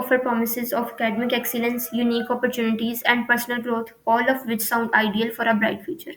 offer promises of academic excellence, unique opportunities and personal growth, all of which sound ideal for a bright future.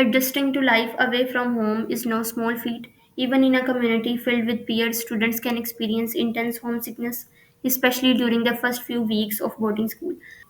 Adjusting to life away from home is no small feat. Even in a community filled with peers, students can experience intense homesickness, especially during the first few weeks of boarding school.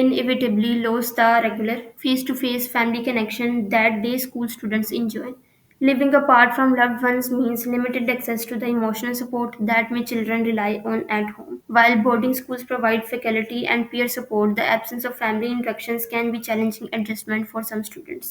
inevitably lose the regular face-to-face family connection that day school students enjoy. Living apart from loved ones means limited access to the emotional support that may children rely on at home. While boarding schools provide faculty and peer support, the absence of family interactions can be challenging adjustment for some students.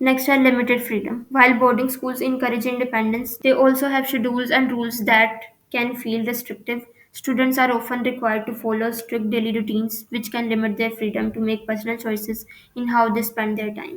Next are limited freedom. While boarding schools encourage independence, they also have schedules and rules that can feel restrictive. Students are often required to follow strict daily routines, which can limit their freedom to make personal choices in how they spend their time.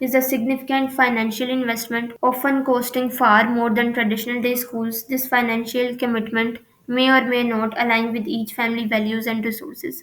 is a significant financial investment, often costing far more than traditional day schools. This financial commitment may or may not align with each family values and resources.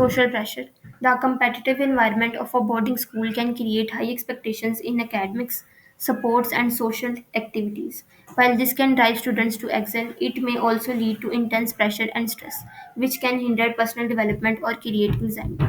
Social pressure. The competitive environment of a boarding school can create high expectations in academics, supports, and social activities. While this can drive students to excel, it may also lead to intense pressure and stress, which can hinder personal development or create anxiety.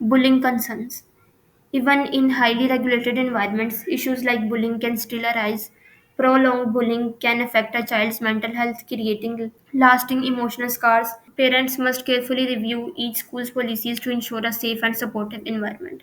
Bullying concerns. Even in highly regulated environments, issues like bullying can still arise. Prolonged bullying can affect a child's mental health, creating lasting emotional scars. Parents must carefully review each school's policies to ensure a safe and supportive environment.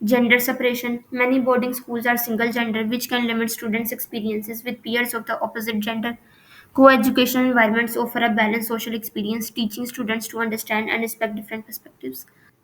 Gender separation. Many boarding schools are single gender, which can limit students' experiences with peers of the opposite gender. Co-educational environments offer a balanced social experience, teaching students to understand and respect different perspectives.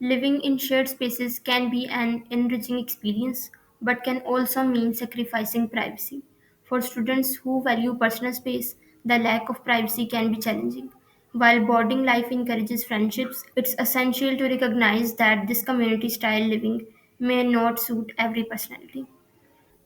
Living in shared spaces can be an enriching experience, but can also mean sacrificing privacy. For students who value personal space, the lack of privacy can be challenging. While boarding life encourages friendships, it's essential to recognize that this community style living may not suit every personality.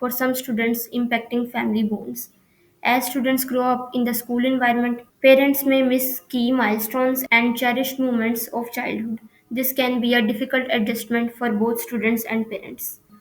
for some students, impacting family bonds. As students grow up in the school environment, parents may miss key milestones and cherished moments of childhood. This can be a difficult adjustment for both students and parents.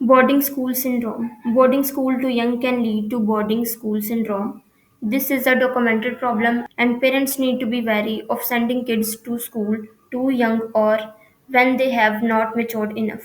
Boarding school syndrome. Boarding school too young can lead to boarding school syndrome. This is a documented problem, and parents need to be wary of sending kids to school too young or when they have not matured enough.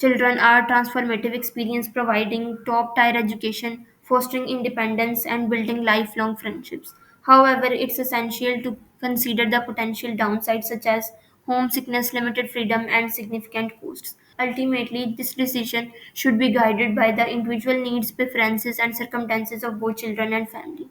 children are transformative experience providing top tier education, fostering independence and building lifelong friendships. However, it's essential to consider the potential downsides such as homesickness, limited freedom, and significant costs. Ultimately, this decision should be guided by the individual needs, preferences, and circumstances of both children and family.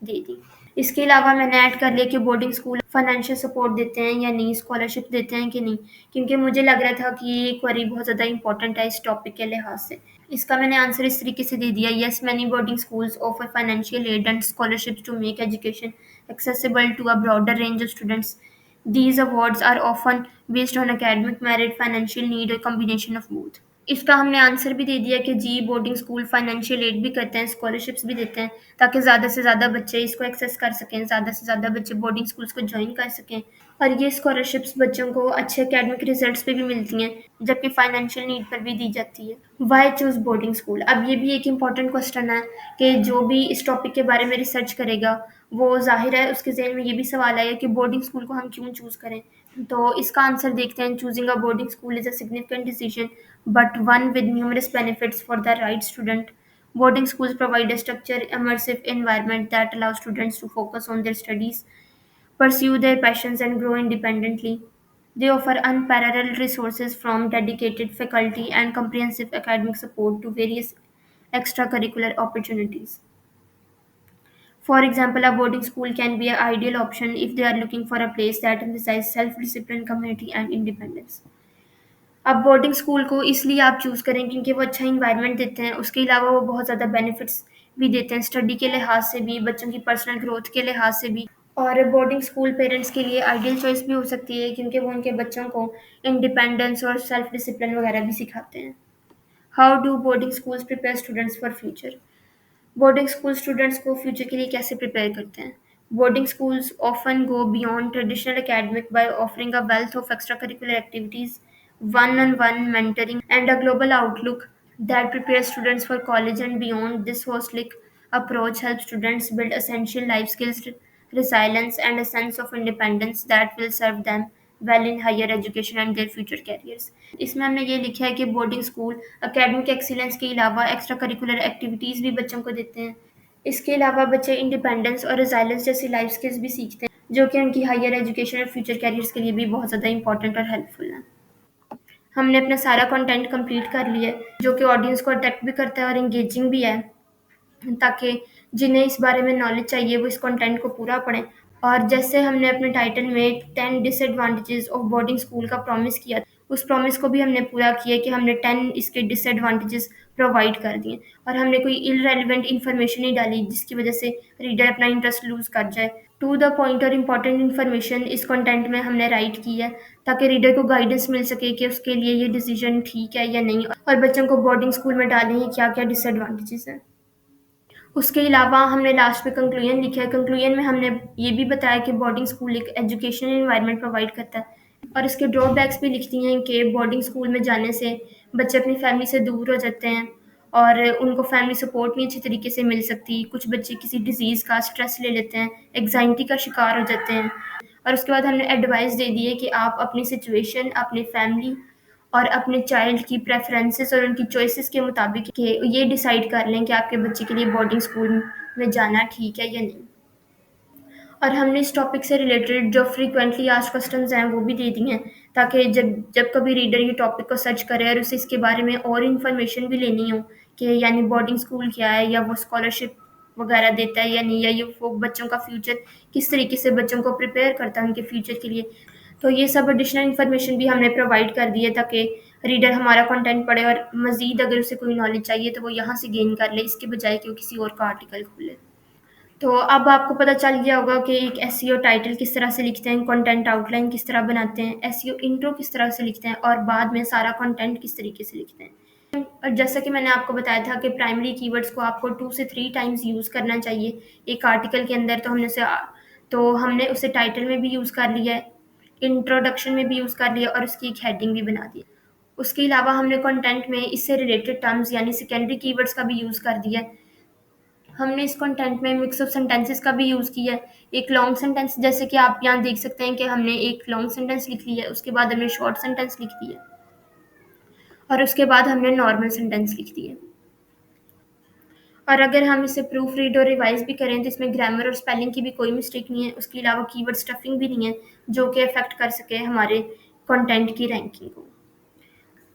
دے دی۔ اس کے علاوہ میں نے add کر لیا کہ boarding school financial support دیتے ہیں یا نہیں، اسکالرشپ دیتے ہیں کہ نہیں، کیونکہ مجھے لگ رہا تھا کہ یہ کوئری بہت زیادہ امپورٹنٹ ہے اس ٹاپک کے لحاظ سے۔ اس کا میں نے آنسر اس طریقے سے دے دیا: yes, many boarding schools offer financial aid and scholarships to make education accessible to a broader range of students. These awards are often based on academic merit, financial need, or combination of both. اس کا ہم نے answer بھی دے دیا کہ جی، boarding school financial aid بھی کرتے ہیں، scholarships بھی دیتے ہیں، تاکہ زیادہ سے زیادہ بچے اس کو ایکسیس کر سکیں، زیادہ سے زیادہ بچے بورڈنگ اسکولس کو جوائن کر سکیں، اور یہ اسکالرشپس بچوں کو اچھے اکیڈمک ریزلٹس پہ بھی ملتی ہیں، جبکہ فائنینشیل نیڈ پر بھی دی جاتی ہے۔ Why choose boarding school? اب یہ بھی ایک امپورٹنٹ کوسچن ہے کہ جو بھی اس ٹاپک کے بارے میں ریسرچ کرے گا، وہ ظاہر ہے اس کے ذہن میں یہ بھی سوال آئے کہ بورڈنگ اسکول کو ہم کیوں چوز کریں۔ تو اس کا آنسر دیکھتے ہیں: choosing a boarding school is a significant decision but one with numerous benefits for the right student. Boarding schools provide a structured, immersive environment that allows students to focus on their studies, pursue their passions, and grow independently. They offer unparalleled resources from dedicated faculty and comprehensive academic support to various extracurricular opportunities. For example, a boarding school can be an ideal option if they are looking for a place that emphasizes self-discipline, community, and independence. اب boarding school کو اس لیے آپ choose کریں کیونکہ وہ اچھا environment دیتے ہیں، اس کے علاوہ وہ بہت زیادہ بینیفٹس بھی دیتے ہیں، اسٹڈی کے لحاظ سے بھی، بچوں کی پرسنل گروتھ کے لحاظ سے بھی، اور بورڈنگ اسکول پیرنٹس کے لیے آئیڈیل چوائس بھی ہو سکتی ہے کیونکہ وہ ان کے بچوں کو انڈیپینڈنس اور سیلف ڈسپلن وغیرہ بھی سکھاتے ہیں۔ How do boarding schools prepare students for future? Boarding school students کو فیوچر کے لیے کیسے پریپیئر کرتے ہیں؟ Boarding schools often go beyond traditional academic by offering a wealth of extracurricular activities, one-on-one mentoring, and a global outlook that prepares students for college and beyond. This holistic approach helps students build essential life skills, resilience, and a sense of independence that will serve them well in higher education and their future careers. اس میں ہم نے یہ لکھا ہے کہ boarding school academic excellence کے علاوہ extra curricular activities بھی بچوں کو دیتے ہیں۔ اس کے علاوہ بچے انڈیپینڈنس اور ریزائلنس جیسی لائف اسکلز بھی سیکھتے ہیں، جو کہ ان کی ہائر ایجوکیشن اور فیوچر کیریئرس کے لیے بھی بہت زیادہ امپورٹنٹ اور ہیلپ فل ہیں۔ ہم نے اپنا سارا کنٹینٹ کمپلیٹ کر لیا ہے، جو کہ آڈینس کو اٹریکٹ بھی کرتا ہے اور انگیجنگ بھی ہے، تاکہ جنہیں اس بارے میں نالج چاہیے وہ اس کنٹینٹ کو پورا پڑھیں۔ اور جیسے ہم نے اپنے ٹائٹل میں 10 ڈس ایڈوانٹیجز آف بورڈنگ اسکول کا پرومس کیا، اس پرومس کو بھی ہم نے پورا کیا کہ ہم نے 10 اس کے ڈس ایڈوانٹیجز پرووائڈ کر دیے، اور ہم نے کوئی irrelevant انفارمیشن نہیں ڈالی جس کی وجہ سے ریڈر اپنا انٹرسٹ لوز کر جائے۔ ٹو دا پوائنٹ اور امپورٹنٹ انفارمیشن اس کنٹینٹ میں ہم نے رائٹ کی ہے، تاکہ ریڈر کو گائیڈنس مل سکے کہ اس کے لیے یہ ڈیسیجن ٹھیک ہے یا نہیں، اور بچوں کو بورڈنگ اسکول میں ڈالیں کیا کیا ڈس ایڈوانٹیجز ہیں۔ اس کے علاوہ ہم نے لاسٹ میں کنکلوژن لکھا ہے۔ کنکلوژن میں ہم نے یہ بھی بتایا کہ بورڈنگ اسکول ایک ایجوکیشنل انوائرمنٹ پرووائڈ کرتا ہے، اور اس کے ڈرا بیکس بھی لکھتی ہیں کہ بورڈنگ اسکول میں جانے سے بچے اپنی فیملی سے دور ہو جاتے ہیں، اور ان کو فیملی سپورٹ نہیں اچھی طریقے سے مل سکتی، کچھ بچے کسی ڈیزیز کا اسٹریس لے لیتے ہیں، ایگزائٹی کا شکار ہو جاتے ہیں، اور اس کے بعد ہم نے ایڈوائس دے دی ہے کہ آپ اپنی سچویشن، اپنی فیملی اور اپنے چائلڈ کی پریفرنسز اور ان کی چوائسیز کے مطابق کہ یہ ڈیسائیڈ کر لیں کہ آپ کے بچے کے لیے بورڈنگ اسکول میں جانا ٹھیک ہے یا نہیں۔ اور ہم نے اس ٹاپک سے ریلیٹڈ جو فریکوینٹلی آسکڈ کوسچنز ہیں وہ بھی دے دی ہیں، تاکہ جب کبھی ریڈر یہ ٹاپک کو سرچ کرے اور اسے اس کے بارے میں اور انفارمیشن بھی لینی ہو کہ یعنی بورڈنگ اسکول کیا ہے، یا وہ اسکالرشپ وغیرہ دیتا ہے یا نہیں، یا یہ وہ بچوں کا فیوچر کس طریقے سے بچوں کو پریپیئر کرتا ہے ان کے فیوچر کے لیے، تو یہ سب ایڈیشنل انفارمیشن بھی ہم نے پرووائڈ کر دی ہے تاکہ ریڈر ہمارا کنٹینٹ پڑھے اور مزید اگر اسے کوئی نالج چاہیے تو وہ یہاں سے گین کر لے، اس کے بجائے کہ وہ کسی اور کا آرٹیکل کھولے۔ تو اب آپ کو پتہ چل گیا ہوگا کہ ایک ایس ای او ٹائٹل کس طرح سے لکھتے ہیں، کنٹینٹ آؤٹ لائن کس طرح بناتے ہیں، ایس ای او انٹرو کس طرح سے لکھتے ہیں، اور بعد میں سارا کنٹینٹ کس طریقے سے لکھتے ہیں۔ اور جیسا کہ میں نے آپ کو بتایا تھا کہ پرائمری کی ورڈز کو آپ کو 2 سے 3 ٹائمز یوز کرنا چاہیے ایک آرٹیکل کے اندر، تو ہم نے اسے ٹائٹل میں بھی یوز کر لیا ہے، انٹروڈکشن میں بھی یوز کر لیا، اور اس کی ایک ہیڈنگ بھی بنا دی۔ اس کے علاوہ ہم نے کنٹینٹ میں اس سے ریلیٹڈ ٹرمز یعنی سیکنڈری کی ورڈز کا بھی یوز کر دیا ہے۔ ہم نے اس کنٹینٹ میں مکس آف سینٹینسز کا بھی یوز کیا ہے، ایک لانگ سینٹینس جیسے کہ آپ یہاں دیکھ سکتے ہیں کہ ہم نے ایک لانگ سینٹینس لکھ لی ہے، اس کے بعد ہم نے شارٹ سینٹینس لکھ دی ہے، اور اس کے بعد ہم نے نارمل سینٹینس لکھ دی ہے۔ اور اگر ہم اسے پروف ریڈ اور ریوائز بھی کریں تو اس میں گرامر اور اسپیلنگ کی بھی کوئی مسٹیک نہیں ہے، اس کے علاوہ کی ورڈ اسٹفنگ بھی نہیں ہے جو کہ افیکٹ کر سکے ہمارے کنٹینٹ کی رینکنگ کو۔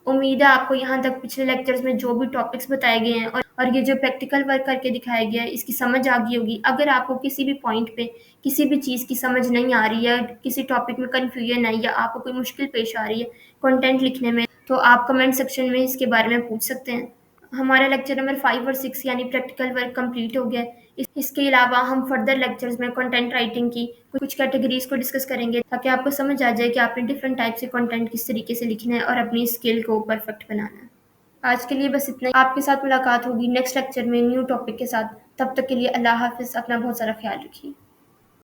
امید ہے آپ کو یہاں تک پچھلے لیکچرز میں جو بھی ٹاپکس بتائے گئے ہیں اور یہ جو پریکٹیکل ورک کر کے دکھایا گیا ہے اس کی سمجھ آ گئی ہوگی۔ اگر آپ کو کسی بھی پوائنٹ پہ کسی بھی چیز کی سمجھ نہیں آ رہی ہے، کسی ٹاپک میں کنفیوژن ہے یا آپ کو کوئی مشکل پیش آ رہی ہے کنٹینٹ لکھنے میں، تو آپ کمنٹ سیکشن میں اس کے بارے میں پوچھ سکتے ہیں۔ ہمارا لیکچر نمبر 5 اور 6 یعنی پریکٹیکل ورک کمپلیٹ ہو گیا ہے۔ اس کے علاوہ ہم فردر لیکچرز میں کنٹینٹ رائٹنگ کی کچھ کیٹیگریز کو ڈسکس کریں گے تاکہ آپ کو سمجھ آ جائے کہ آپ نے ڈفرینٹ ٹائپ سے کنٹینٹ کس طریقے سے لکھنا ہے اور اپنی اسکل کو پرفیکٹ بنانا ہے۔ آج کے لیے بس اتنا ہی۔ آپ کے ساتھ ملاقات ہوگی نیکسٹ لیکچر میں نیو ٹاپک کے ساتھ۔ تب تک کے لیے اللہ حافظ، اپنا بہت سارا خیال رکھیے۔